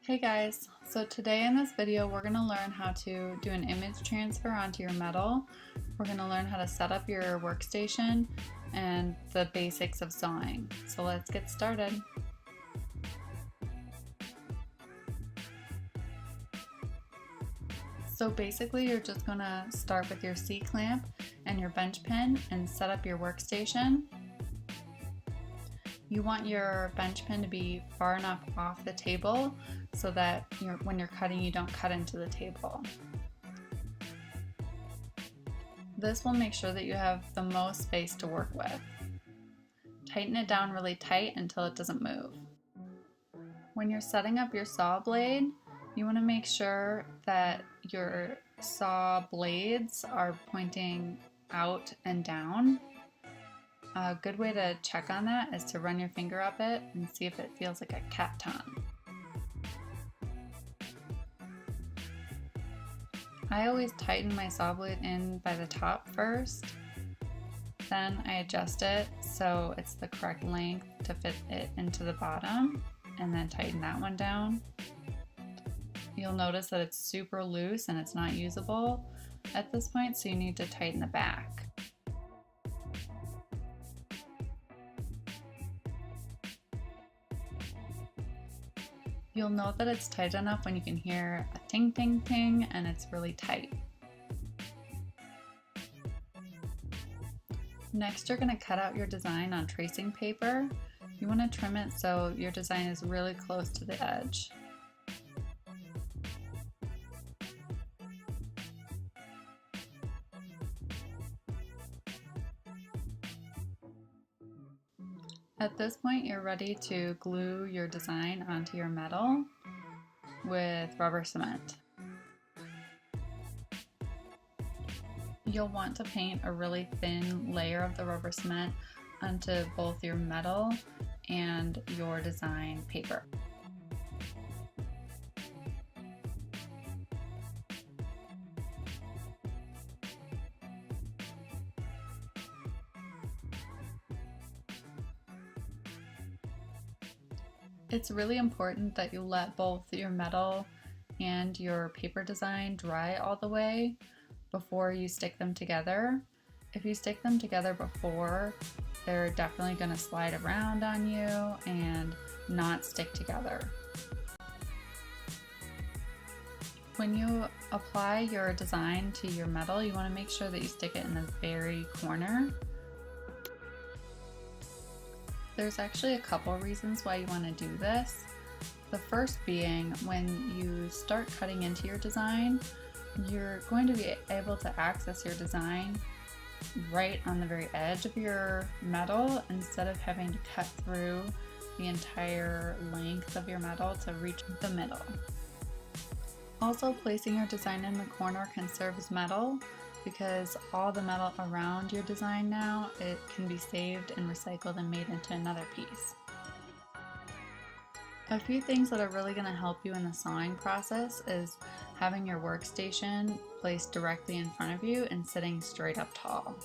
Hey guys, so today in this video we're going to learn how to do an image transfer onto your metal. We're going to learn how to set up your workstation and the basics of sawing. So let's get started. So basically you're just going to start with your C-clamp and your bench pin and set up your workstation. You want your bench pin to be far enough off the table so that when you're cutting, you don't cut into the table. This will make sure that you have the most space to work with. Tighten it down really tight until it doesn't move. When you're setting up your saw blade, you want to make sure that your saw blades are pointing out and down. A good way to check on that is to run your finger up it and see if it feels like a cat tongue. I always tighten my saw blade in by the top first, then I adjust it so it's the correct length to fit it into the bottom, and then tighten that one down. You'll notice that it's super loose and it's not usable at this point, so you need to tighten the back. You'll note that it's tight enough when you can hear a ting ting ting and it's really tight. Next, you're going to cut out your design on tracing paper. You want to trim it so your design is really close to the edge. At this point, you're ready to glue your design onto your metal with rubber cement. You'll want to paint a really thin layer of the rubber cement onto both your metal and your design paper. It's really important that you let both your metal and your paper design dry all the way before you stick them together. If you stick them together before, they're definitely going to slide around on you and not stick together. When you apply your design to your metal, you want to make sure that you stick it in the very corner. There's actually a couple reasons why you want to do this. The first being, when you start cutting into your design, you're going to be able to access your design right on the very edge of your metal instead of having to cut through the entire length of your metal to reach the middle. Also, placing your design in the corner conserves metal, because all the metal around your design now, it can be saved and recycled and made into another piece. A few things that are really going to help you in the sawing process is having your workstation placed directly in front of you and sitting straight up tall.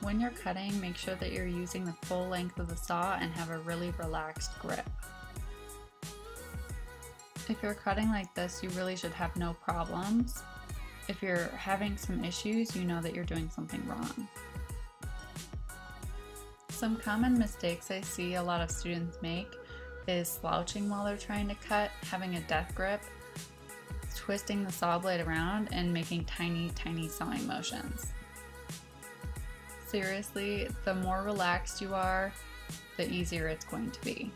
When you're cutting, make sure that you're using the full length of the saw and have a really relaxed grip. If you're cutting like this, you really should have no problems. If you're having some issues, you know that you're doing something wrong. Some common mistakes I see a lot of students make is slouching while they're trying to cut, having a death grip, twisting the saw blade around, and making tiny sawing motions. Seriously, the more relaxed you are, the easier it's going to be.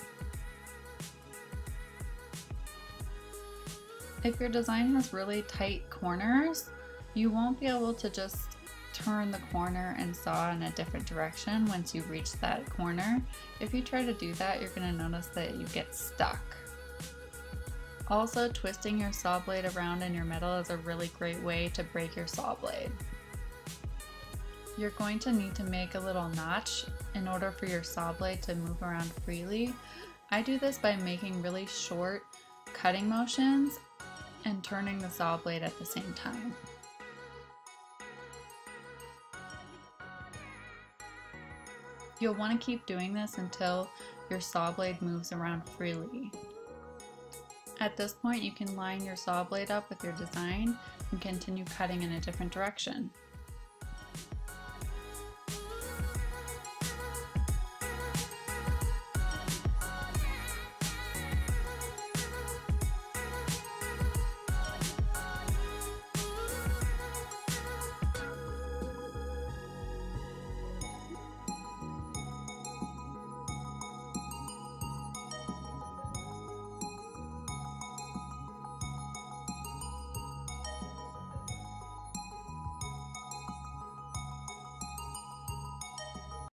If your design has really tight corners, you won't be able to just turn the corner and saw in a different direction once you reach that corner. If you try to do that, you're going to notice that you get stuck. Also, twisting your saw blade around in your metal is a really great way to break your saw blade. You're going to need to make a little notch in order for your saw blade to move around freely. I do this by making really short cutting motions and turning the saw blade at the same time. You'll want to keep doing this until your saw blade moves around freely. At this point, you can line your saw blade up with your design and continue cutting in a different direction.